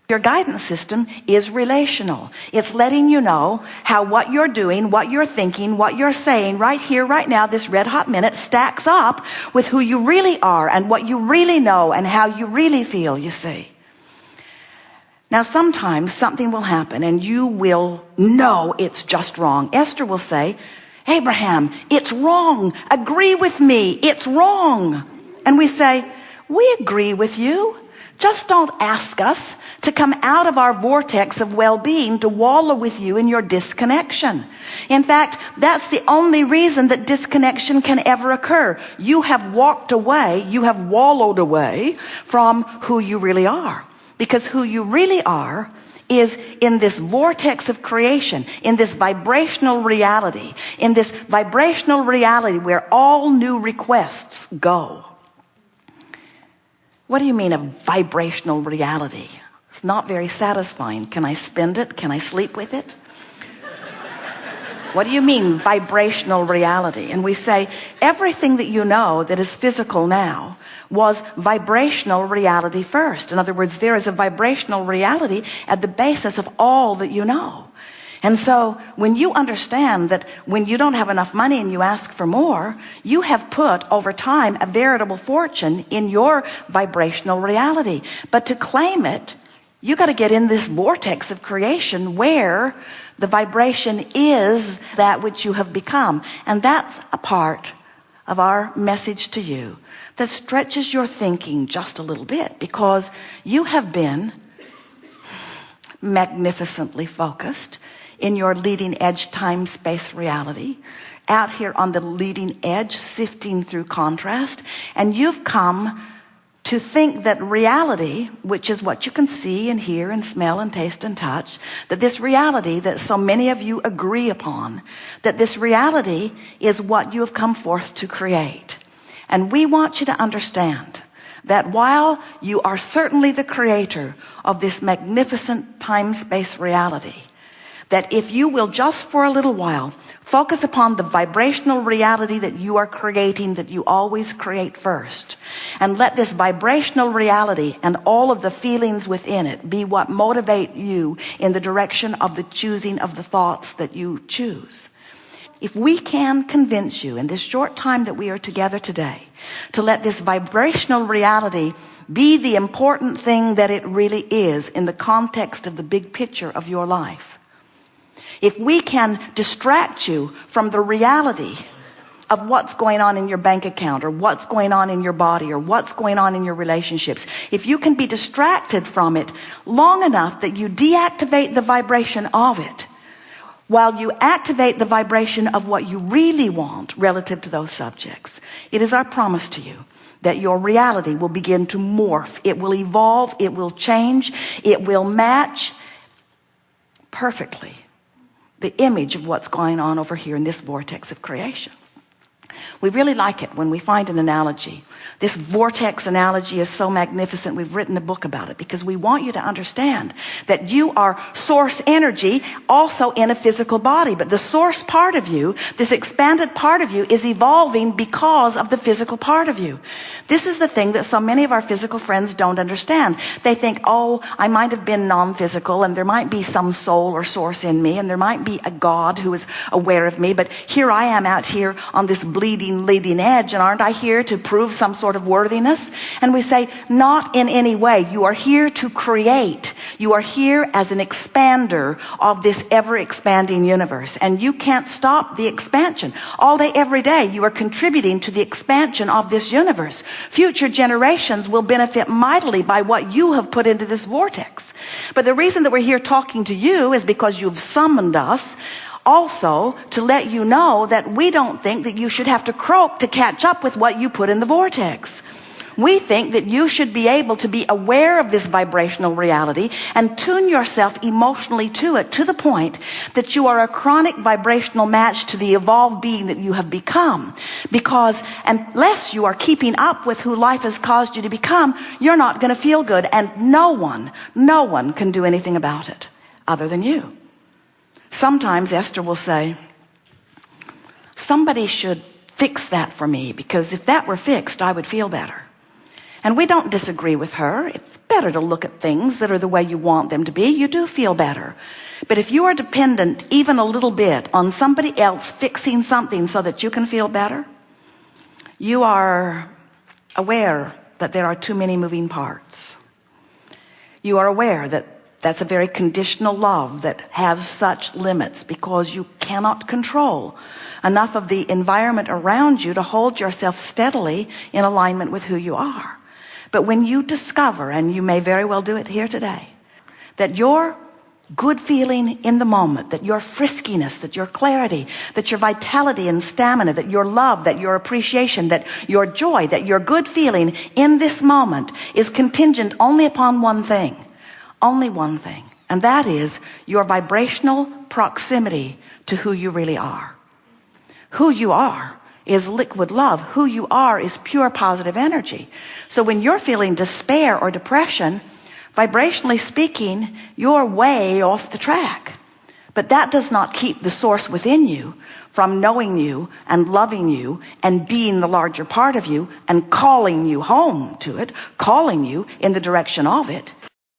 Your guidance system is relational. It's letting you know how what you're doing, what you're thinking, what you're saying right here, right now, this red hot minute stacks up with who you really are and what you really know and how you really feel, you see. Now, sometimes something will happen and you will know it's just wrong. Esther will say, Abraham, it's wrong. Agree with me. It's wrong. And we say, we agree with you. Just don't ask us to come out of our vortex of well-being to wallow with you in your disconnection. In fact, that's the only reason that disconnection can ever occur. You have walked away, you have wallowed away from who you really are. Because who you really are is in this vortex of creation, in this vibrational reality, where all new requests go. What do you mean a vibrational reality? It's not very satisfying. Can I spend it? Can I sleep with it? What do you mean vibrational reality? And we say everything that you know that is physical now was vibrational reality first. In other words, there is a vibrational reality at the basis of all that you know. And so when you understand that when you don't have enough money and you ask for more, you have put over time a veritable fortune in your vibrational reality. But to claim it, you got to get in this vortex of creation where the vibration is that which you have become. And that's a part of our message to you that stretches your thinking just a little bit, because you have been magnificently focused in your leading edge time-space reality, out here on the leading edge, sifting through contrast, and you've come to think that reality, which is what you can see and hear and smell and taste and touch, that this reality that so many of you agree upon, that this reality is what you have come forth to create. And we want you to understand that while you are certainly the creator of this magnificent time-space reality, that if you will just for a little while focus upon the vibrational reality that you are creating, that you always create first, and let this vibrational reality and all of the feelings within it be what motivate you in the direction of the choosing of the thoughts that you choose. If we can convince you in this short time that we are together today to let this vibrational reality be the important thing that it really is in the context of the big picture of your life, if we can distract you from the reality of what's going on in your bank account or what's going on in your body or what's going on in your relationships, if you can be distracted from it long enough that you deactivate the vibration of it, while you activate the vibration of what you really want relative to those subjects, it is our promise to you that your reality will begin to morph. It will evolve. It will change. It will match perfectly the image of what's going on over here in this vortex of creation. We really like it when we find an analogy. This vortex analogy is so magnificent. We've written a book about it because we want you to understand that you are source energy also in a physical body. But the source part of you, this expanded part of you, is evolving because of the physical part of you. This is the thing that so many of our physical friends don't understand. They think, oh, I might have been non-physical and there might be some soul or source in me and there might be a God who is aware of me, but here I am out here on this bleeding leading edge, and aren't I here to prove some sort of worthiness? And we say, not in any way. You are here to create. You are here as an expander of this ever-expanding universe, and you can't stop the expansion. All day, every day, you are contributing to the expansion of this universe. Future generations will benefit mightily by what you have put into this vortex. But the reason that we're here talking to you is because you've summoned us also to let you know that we don't think that you should have to croak to catch up with what you put in the vortex. We think that you should be able to be aware of this vibrational reality and tune yourself emotionally to it, to the point that you are a chronic vibrational match to the evolved being that you have become. Because unless you are keeping up with who life has caused you to become, you're not going to feel good, and no one can do anything about it other than you. Sometimes Esther will say, somebody should fix that for me, because if that were fixed, I would feel better. And we don't disagree with her. It's better to look at things that are the way you want them to be. You do feel better. But if you are dependent even a little bit on somebody else fixing something so that you can feel better, you are aware that there are too many moving parts. You are aware that that's a very conditional love that has such limits, because you cannot control enough of the environment around you to hold yourself steadily in alignment with who you are. But when you discover, and you may very well do it here today, that your good feeling in the moment, that your friskiness, that your clarity, that your vitality and stamina, that your love, that your appreciation, that your joy, that your good feeling in this moment is contingent only upon one thing, and that is your vibrational proximity to who you really are. Who you are is liquid love. Who you are is pure positive energy. So when you're feeling despair or depression, vibrationally speaking, you're way off the track. But that does not keep the source within you from knowing you and loving you and being the larger part of you and calling you home to it, calling you in the direction of it.